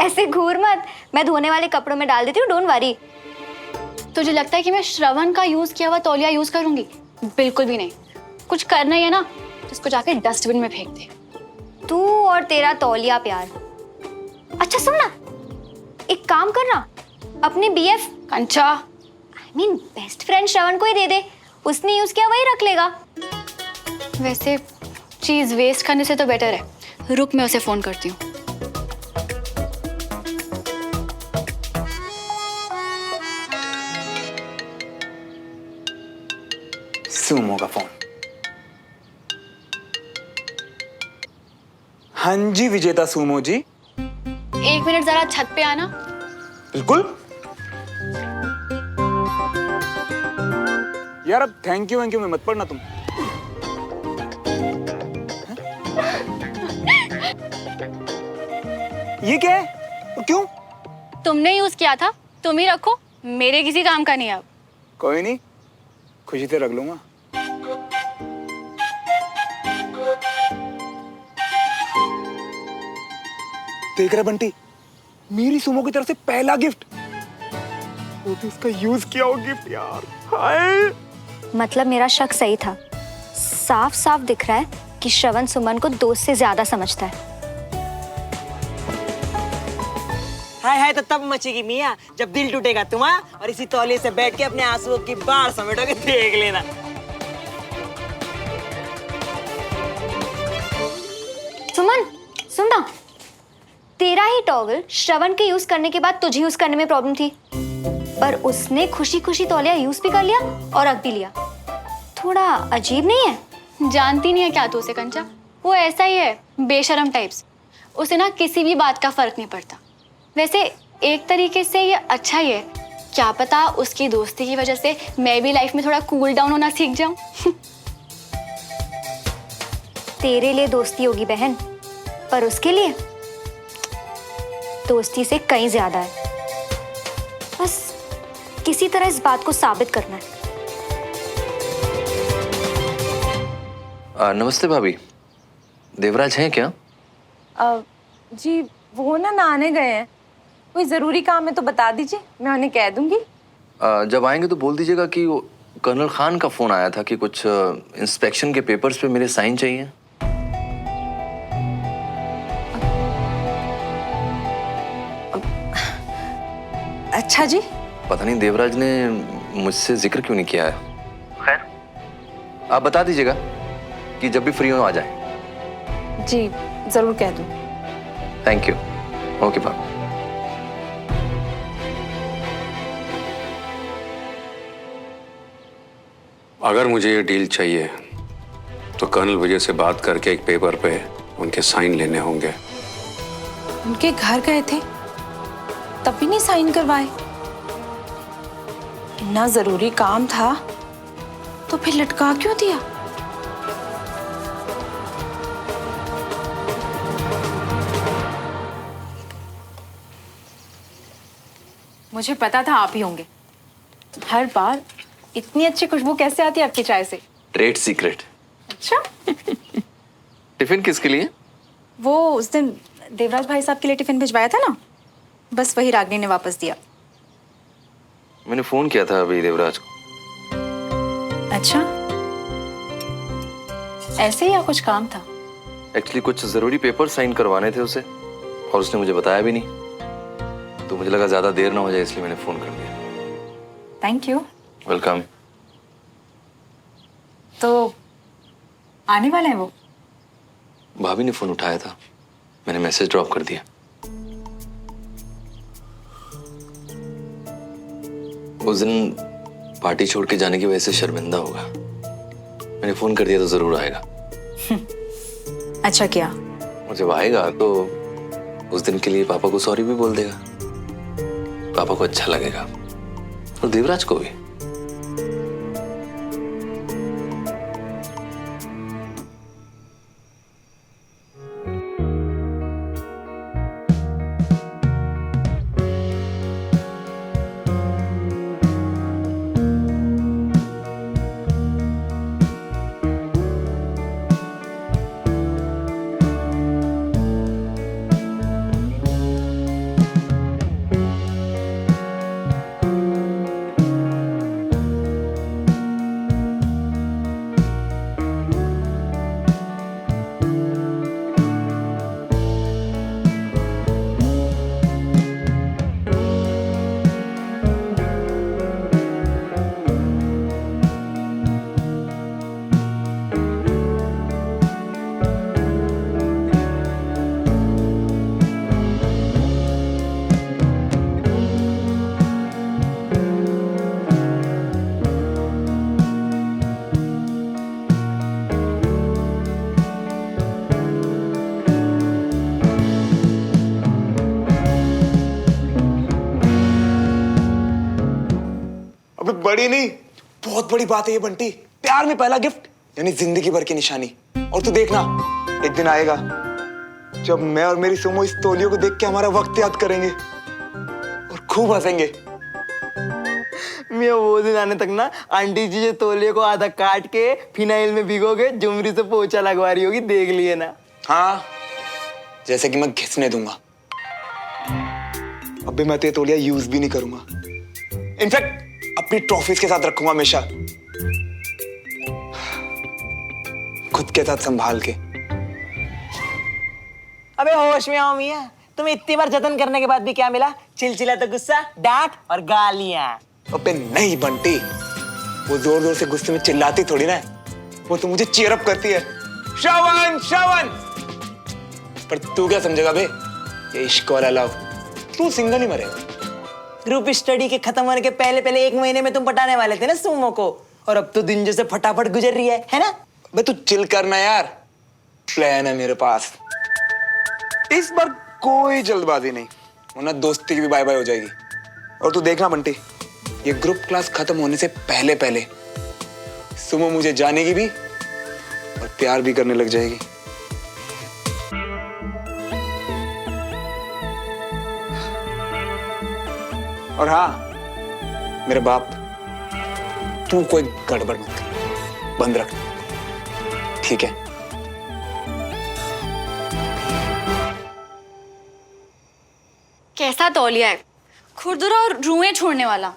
ऐसे घूर मत, मैं धोने वाले कपड़ों में डाल देती हूँ, डोंट वरी। तुझे लगता है कि मैं श्रवण का यूज किया हुआ तौलिया यूज करूंगी? बिल्कुल भी नहीं। कुछ करना ही है ना, इसको जाके डस्टबिन में फेंक दे। तू और तेरा तौलिया प्यार। अच्छा सुन ना, एक काम करना, अपने बीएफ कंचा, बेस्ट फ्रेंड श्रवण को ही दे दे, उसने यूज किया वही रख लेगा। वैसे चीज वेस्ट करने से तो बेटर है। रुक, मैं उसे फोन करती हूँ। सुमो का फोन। हाँ जी विजेता सुमो जी। 1 मिनट जरा छत पे आना। बिल्कुल यार, अब थैंक यू में मत पढ़ना तुम। ये क्या है और क्यों? तुमने यूज किया था, तुम ही रखो, मेरे किसी काम का नहीं। अब कोई नहीं, खुशी से रख लूंगा। देख रहा बंटी, मेरी सुमो की तरफ से पहला गिफ्ट, वो भी उसका यूज किया हो गिफ्ट यार। हाय, मतलब मेरा शक सही था, साफ साफ दिख रहा है कि श्रवण सुमन को दोस्त से ज्यादा समझता है। हाय हाय तो तब मचेगी मियाँ जब दिल टूटेगा तुम्हारा, और इसी तौलिए से बैठ के अपने आंसुओं की बाढ़ समेटोगे, देख लेना। सुमन सुन ना, तेरा ही टॉवल श्रवण के यूज करने के बाद तुझे यूज करने में प्रॉब्लम थी, पर उसने खुशी खुशी तौलिया यूज भी कर लिया और रख भी लिया। थोड़ा अजीब नहीं है? जानती नहीं है क्या तू उसे कंचा? वो ऐसा ही है, बेशरम टाइप्स। उसे ना किसी भी बात का फर्क नहीं पड़ता। वैसे एक तरीके से ये अच्छा ही है, क्या पता उसकी दोस्ती की वजह से मैं भी लाइफ में थोड़ा कूल डाउन होना सीख जाऊं। तेरे लिए दोस्ती होगी बहन, पर उसके लिए दोस्ती से कहीं ज्यादा है। बस किसी तरह इस बात को साबित करना है। नमस्ते भाभी, देवराज हैं क्या? जी वो ना नहाने गए हैं, कोई ज़रूरी काम है तो बता दीजिए, मैं उन्हें कह दूंगी। जब आएंगे तो बोल दीजिएगा कि वो कर्नल खान का फोन आया था कि कुछ इंस्पेक्शन के पेपर्स पे मेरे साइन चाहिए। अच्छा जी। पता नहीं देवराज ने मुझसे जिक्र क्यों नहीं किया है। खैर, आप बता दीजिएगा कि जब भी फ्री हो आ जाए। जी ज़रूर कह दूँ। Thank you. Okay bye. अगर मुझे ये डील चाहिए तो कर्नल विजय से बात करके एक पेपर पे उनके साइन लेने होंगे। उनके घर गए थे तब भी नहीं साइन करवाए? इतना ज़रूरी काम था तो फिर लटका क्यों दिया? मुझे पता था आप ही होंगे। हर बार इतनी अच्छी खुशबू कैसे आती है आपकी चाय से? Trade secret. अच्छा। टिफिन किसके लिए? वो उस दिन देवराज भाई साहब के लिए टिफिन भिजवाया था ना, बस वही रागिनी ने वापस दिया। मैंने फोन किया था अभी देवराज को। अच्छा, ऐसे ही या कुछ काम था? एक्चुअली कुछ जरूरी पेपर साइन करवाने थे उसे, और उसने मुझे बताया भी नहीं, तो मुझे लगा ज्यादा देर ना हो जाए, इसलिए मैंने फोन कर दिया। Thank you. वेलकम। तो आने वाले हैं वो? भाभी ने फोन उठाया था, मैंने मैसेज ड्रॉप कर दिया। उस दिन पार्टी छोड़ के जाने की वजह से शर्मिंदा होगा, मैंने फोन कर दिया तो जरूर आएगा। अच्छा किया। और जब आएगा तो उस दिन के लिए पापा को सॉरी भी बोल देगा, पापा को अच्छा लगेगा और देवराज को भी। बड़ी नहीं, बहुत बड़ी बात है ये बंटी। प्यार में पहला गिफ्ट यानी जिंदगी भर की निशानी। और तू देखना, एक दिन आएगा जब मैं और मेरी सुमो इस तौलियों को देख के हमारा वक्त याद करेंगे और खूब हंसेंगे। मैं वो दिन आने तक ना आंटी जी जो तौलिए को आधा काट के फिनाइल में भिगोगे जुमरी से पोछा लगवा रही होगी, देख लिए ना। हाँ, जैसे कि मैं घिसने दूंगा। अबे मैं तो ये तौलिया यूज भी नहीं करूंगा, इनफैक्ट अपनी ट्रॉफीज के साथ रखूंगा हमेशा, खुद के साथ संभाल के। अबे होश में आओ मियां, तुम्हें इतनी बार जतन करने के बाद भी क्या मिला? चिलचिला तो गुस्सा, डांट और गालियां। अबे नहीं बंटी, वो जोर जोर से गुस्से में चिल्लाती थोड़ी ना है, वो तो मुझे चीयर अप करती है, श्रवण श्रवण। पर तू क्या समझेगा बे, ये इश्क वाला लव, तू सिंगल ही मरेगा। ग्रुप स्टडी के खत्म होने के पहले पहले 1 महीने में तुम पटाने वाले थे ना सुमो को, और अब तो दिन जैसे फटाफट गुजर रही है ना? अबे तू चिल करना यार, प्लान है मेरे पास। इस बार कोई जल्दबाजी नहीं, वरना दोस्ती की भी बाय बाय हो जाएगी। और तू देखना बंटी, ये ग्रुप क्लास खत्म होने से पहले पहले सुमो मुझे जानेगी भी और प्यार भी करने लग जाएगी। और हाँ मेरे बाप, तू कोई गड़बड़ मत कर, बंद रख, ठीक है? कैसा तौलिया है, खुरदुरा और रुएं छोड़ने वाला।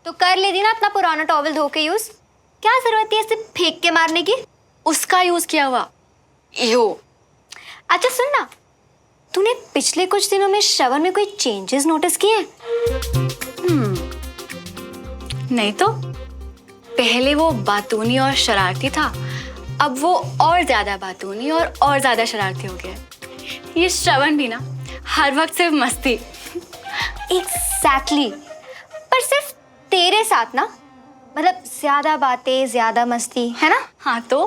तो कर लेती ना अपना पुराना टॉवल धो के यूज, क्या जरूरत थी ऐसे फेंक के मारने की? उसका यूज किया हुआ। यो अच्छा सुन ना, तूने पिछले कुछ दिनों में श्रवण में कोई चेंजेस नोटिस किए हैं? नहीं तो, पहले वो बातूनी और शरारती था, अब वो और ज्यादा बातूनी और ज्यादा शरारती हो गया। ये श्रवण भी ना हर वक्त सिर्फ मस्ती। एग्जैक्टली, पर सिर्फ तेरे साथ ना, मतलब ज्यादा बातें ज्यादा मस्ती, है ना? हाँ तो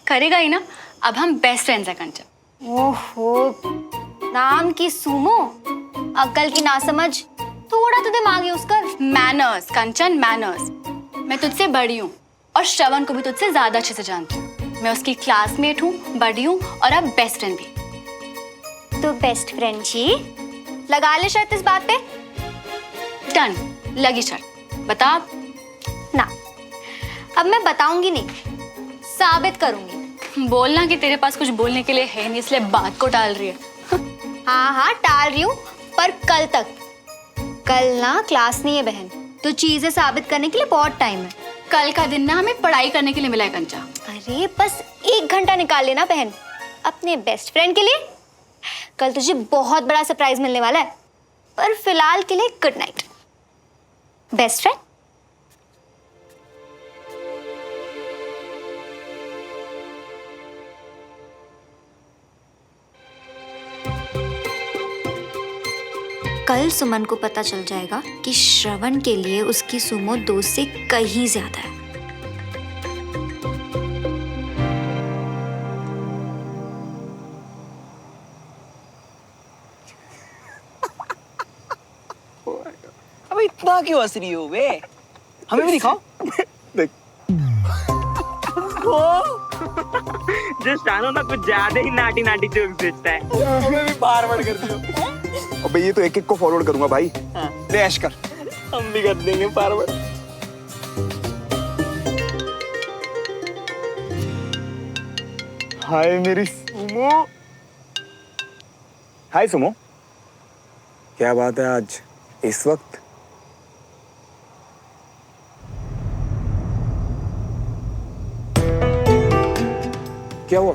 करेगा ही ना, अब हम बेस्ट फ्रेंड्स हैं कंचन। ओहो, नाम की सुमो, अक्ल की नासमझ, थोड़ा तो दिमाग यूज कर। मैनर्स कंचन, मैनर्स। मैं तुझसे बड़ी हूँ और श्रवण को भी तुझसे ज्यादा अच्छे से जानती हूँ। मैं उसकी क्लासमेट हूँ, बड़ी हूँ और अब बेस्ट फ्रेंड भी। तो बेस्ट फ्रेंड जी, लगा ले शर्त इस बात पे? डन, लगी शर्त। बता अब। ना, अब मैं बताऊंगी नहीं, साबित करूंगी। बोलना कि तेरे पास कुछ बोलने के लिए है नहीं, इसलिए बात को टाल रही है। हाँ हाँ टाल रही हूँ, पर कल तक। कल ना क्लास नहीं है बहन, तो चीजें साबित करने के लिए बहुत टाइम है। कल का दिन ना हमें पढ़ाई करने के लिए मिला है कंचा। अरे बस 1 घंटा निकाल लेना बहन, अपने बेस्ट फ्रेंड के लिए। कल तुझे बहुत बड़ा सरप्राइज मिलने वाला है, पर फिलहाल के लिए गुड नाइट बेस्ट फ्रेंड। कल सुमन को पता चल जाएगा कि श्रवण के लिए उसकी सुमो दोस्त से कहीं ज्यादा है। अब इतना क्यों हंस रही हो बे? हमें भी दिखाओ। देख, जो शानो ना कुछ ज्यादा ही नाटी नाटी जोक सोचता है। हमें भी फॉरवर्ड कर दियो। अबे ये तो एक एक को फॉरवर्ड करूंगा भाई। हाँ। ले ऐश कर। हम भी कर देंगे फॉरवर्ड। हाय मेरी सुमो। हाय सुमो, क्या बात है आज इस वक्त? क्या हुआ?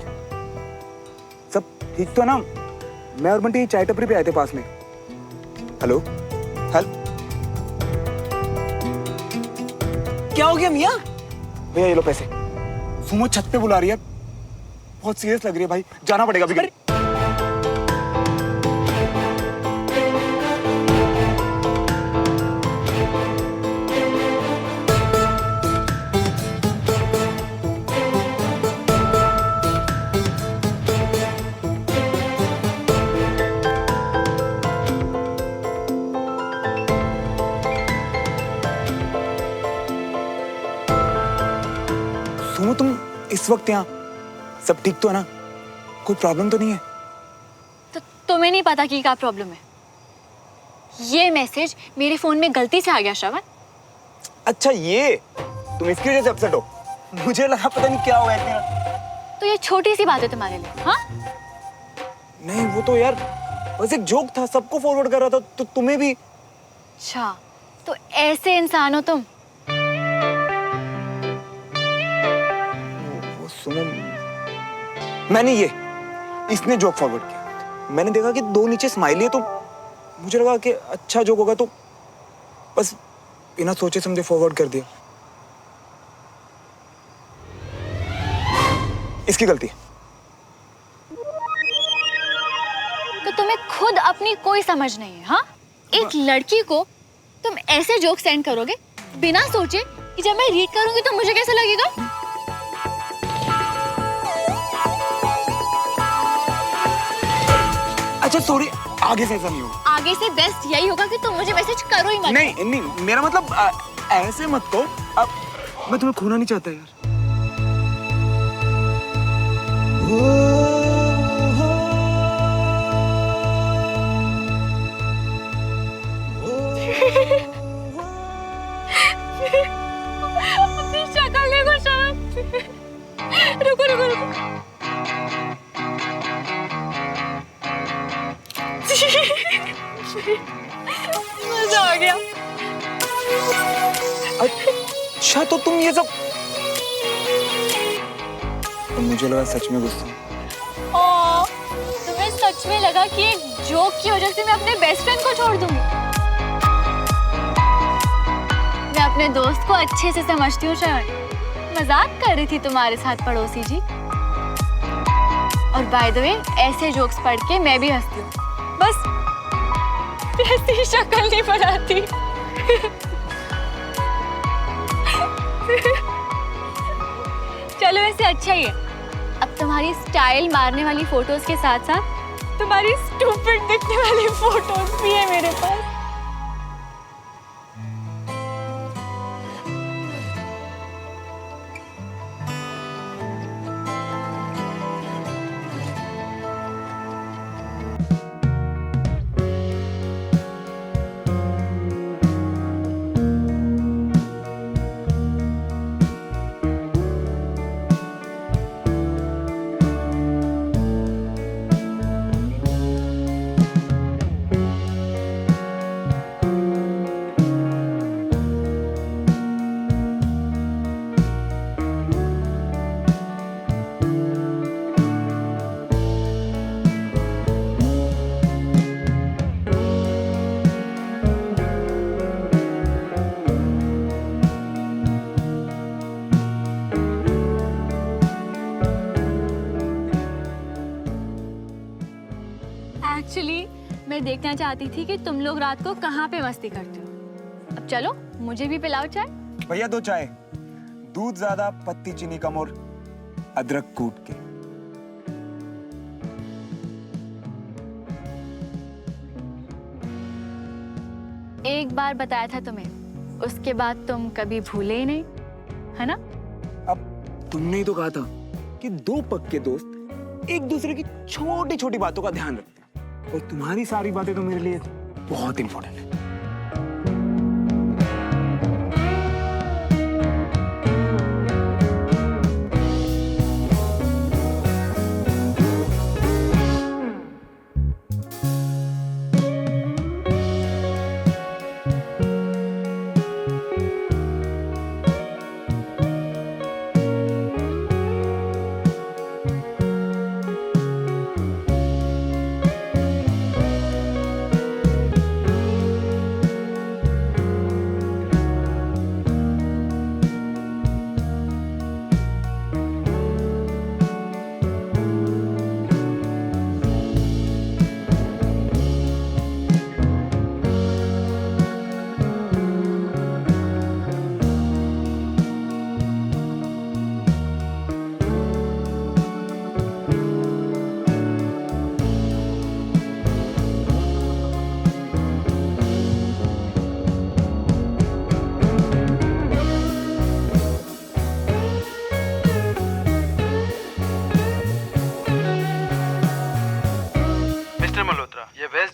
सब ठीक तो है ना? मैं और बंटी चाय टपरी पे आए थे पास में। हेलो हेलो, क्या हो गया मियाँ? भैया ये लो पैसे। सुमो छत पे बुला रही है, बहुत सीरियस लग रही है भाई, जाना पड़ेगा अभी। तुम इस वक्त यहाँ, सब ठीक तो है ना? कोई प्रॉब्लम तो नहीं है? तो तुम्हें नहीं पता कि क्या प्रॉब्लम है? ये मैसेज मेरे फोन में गलती से आ गया श्रवण। अच्छा ये, तुम इसकी वजह से अपसेट हो? मुझे लगा पता नहीं क्या हुआ इतना। तो ये छोटी सी बात है तुम्हारे लिए, हाँ? नहीं वो तो यार बस एक जोक था, सबको फॉरवर्ड कर रहा था, तो तुम्हें भी। अच्छा, तो ऐसे इंसान हो तुम? वो सुनो, मैंने ये, इसने जोक फॉरवर्ड किया, मैंने देखा कि 2 नीचे स्माइली है, तो मुझे लगा कि अच्छा जोक होगा, तो बस बिना सोचे समझे फॉरवर्ड कर दिया। इसकी गलती है। तो तुम्हें खुद अपनी कोई समझ नहीं है, हाँ? एक लड़की को तुम ऐसे जोक सेंड करोगे बिना सोचे कि जब मैं रीड करूंगी तो मुझे कैसा लगेगा? अच्छा सॉरी, आगे से ऐसा नहीं होगा। आगे से बेस्ट यही होगा कि तुम मुझे मैसेज करो ही मत। नहीं नहीं, मेरा मतलब ऐसे मत कहो, अब मैं तुम्हें खोना नहीं चाहता यार। अपनी शक्ल देखो श्रवण। रुको रुको रुको। मजा आ गया। अच्छा तो तुम ये सब, मुझे लगा सच में गुस्सा। ओ, तुम्हें सच में लगा कि एक जोक की वजह से मैं अपने बेस्ट फ्रेंड को छोड़ दूंगी? मैं अपने दोस्त को अच्छे से समझती हूँ श्रवण, मजाक कर रही थी तुम्हारे साथ पड़ोसी जी। और बाय द वे, ऐसे जोक्स पढ़ के मैं भी हंसती हूँ, बस वैसी शक्ल नहीं बनाती। चलो वैसे अच्छा ही है, अब तुम्हारी स्टाइल मारने वाली फोटोज के साथ साथ तुम्हारी स्टूपिड दिखने वाली फोटोज भी है मेरे पास। एक्चुअली मैं देखना चाहती थी कि तुम लोग रात को कहाँ पे मस्ती करते हो। अब चलो मुझे भी पिलाओ चाय। भैया 2 चाय, दूध ज्यादा, पत्ती चीनी कम और अदरक कूट के। एक बार बताया था तुम्हें, उसके बाद तुम कभी भूले ही नहीं, है ना? अब तुमने ही तो कहा था कि 2 पक्के दोस्त एक दूसरे की छोटी छोटी बातों का ध्यान रखते हैं, और तुम्हारी सारी बातें तो मेरे लिए बहुत इंपॉर्टेंट है।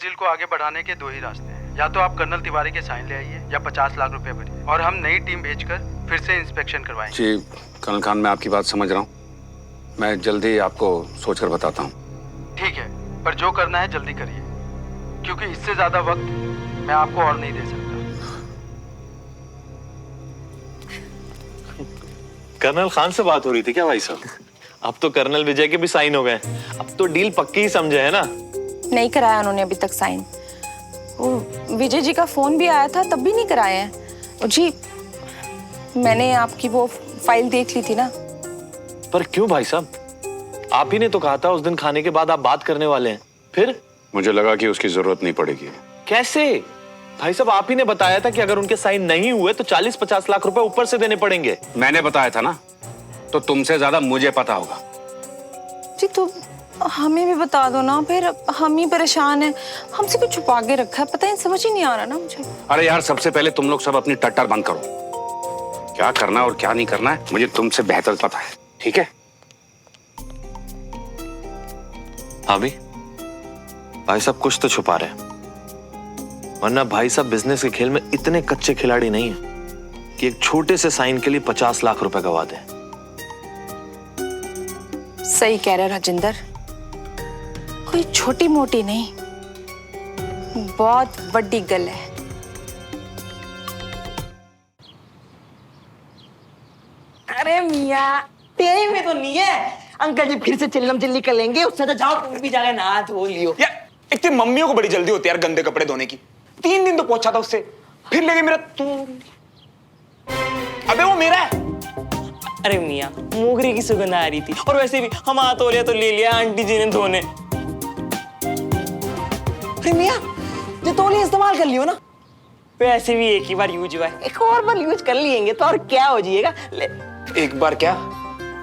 डील को आगे बढ़ाने के दो ही रास्ते हैं। या तो आप कर्नल तिवारी के साइन ले आइए या 50 लाख रुपए भरिए और हम नई टीम भेजकर फिर से इंस्पेक्शन करवाएंगे। जी कर्नल खान, मैं आपकी बात समझ रहा हूँ। मैं जल्दी आपको सोचकर बताता हूँ। ठीक है, पर जो करना है जल्दी करिए, क्योंकि इससे ज्यादा वक्त मैं आपको और नहीं दे सकता। कर्नल खान से बात हो रही थी क्या भाई साहब? अब तो कर्नल विजय के भी साइन हो गए। अब तो डील पक्की ही समझे है ना? नहीं कराया उन्होंने अभी तक साइन। वो विजय जी का फोन भी आया था, तब भी नहीं कराए हैं। और जी मैंने आपकी वो फाइल देख ली थी ना। पर क्यों भाई साहब? आप ही ने तो कहा था उस दिन खाने के बाद आप बात करने वाले हैं। फिर मुझे लगा कि उसकी जरूरत नहीं पड़ेगी। कैसे? भाई साहब आप ही ने बताया था कि अगर उनके साइन नहीं हुए तो 40-50 लाख रुपए ऊपर से देने पड़ेंगे। मैंने बताया था ना, तो तुमसे ज्यादा मुझे पता होगा। जी तो हमें भी बता दो ना, फिर हम ही परेशान हैं। हमसे कुछ छुपा के रखा है, पता है, समझ ही नहीं आ रहा ना मुझे। अरे यार, सबसे पहले तुम लोग सब अपनी टट्टर बंद करो। क्या करना है और क्या नहीं करना है मुझे तुमसे बेहतर पता है, ठीक है? अभी भाई साहब कुछ तो छुपा रहे हैं, वरना भाई साहब बिजनेस के खेल में इतने कच्चे खिलाड़ी नहीं है कि एक छोटे से साइन के लिए 50 लाख रुपए गवा दें। सही कह रहे राजेंद्र, कोई छोटी मोटी नहीं, बहुत बड़ी गल है। अरे मियाँ, तेरे में तो नहीं है। अंकल जी फिर से चिल्लम चिल्ली कर लेंगे, उससे तो जाओ तुम भी जाके नहा धो लियो। यार एक तो मम्मियों को बड़ी जल्दी होती है यार गंदे कपड़े धोने की। 3 दिन तो पहुंचा था उससे, फिर लेके मेरा तू। अबे वो मेरा है। अरे मियाँ, मोगरे की सुगंध आ रही थी, और वैसे भी हम हाथ धो लिया तो ले लिया आंटी जी ने धोने। अरे मियाँ, जो तौलिया इस्तेमाल कर लियो ना, वैसे भी एक ही बार यूज हुआ है, एक और बार यूज कर लिएंगे तो और क्या हो जाएगा। एक बार क्या,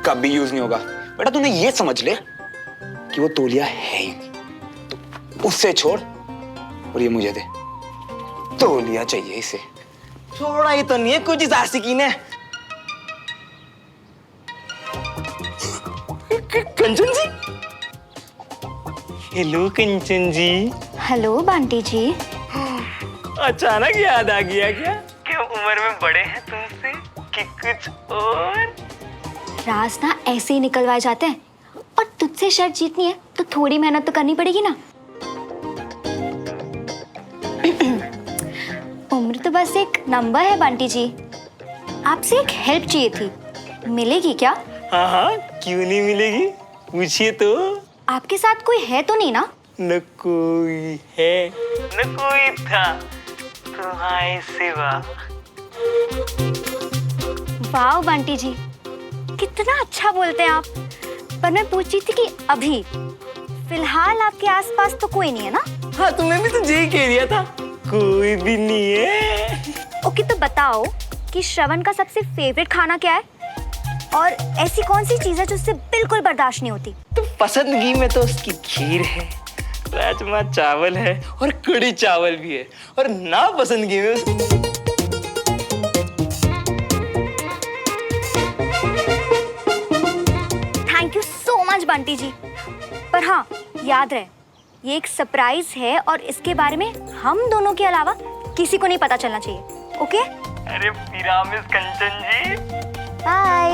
कभी यूज नहीं होगा बेटा। तूने ये समझ ले कि वो तौलिया है ही नहीं, तो उससे छोड़ और ये मुझे दे। तौलिया चाहिए इसे। छोड़ा ही तो नहीं है, कुछ इस आशिकी ने। कंचन जी, हेलो कंचन जी। हेलो बंटी जी। अचानक याद आ गया क्या? क्यों उम्र में बड़े हैं तुमसे कि कुछ और? राज ना ऐसे ही निकलवाए जाते हैं, और तुझसे शर्त जीतनी है तो थोड़ी मेहनत तो करनी पड़ेगी ना। उम्र तो बस एक नंबर है बंटी जी। आपसे एक हेल्प चाहिए थी, मिलेगी क्या? हाँ हाँ, क्यों नहीं मिलेगी, पूछिए तो। आपके साथ कोई है तो नहीं ना? न कोई है न कोई था तुम्हारे सिवा। वाह बंटी जी, कितना अच्छा बोलते हैं आप। पर मैं पूछ रही थी कि अभी फिलहाल आपके आसपास तो कोई नहीं है ना? हाँ, तुमने भी तो यही कह दिया था, कोई भी नहीं है। ओके तो बताओ कि श्रवण का सबसे फेवरेट खाना क्या है, और ऐसी कौन सी चीज है जो उससे बिल्कुल बर्दाश्त नहीं होती? तो पसंदगी में तो उसकी खीर है, राजमा चावल है, और कड़ी चावल भी है, और ना पसंदगी में thank you so much Bunty ji. पर हाँ, याद रहे ये एक सरप्राइज है, और इसके बारे में हम दोनों के अलावा किसी को नहीं पता चलना चाहिए। ओके? अरे पिरामिस कंचन जी। बाय।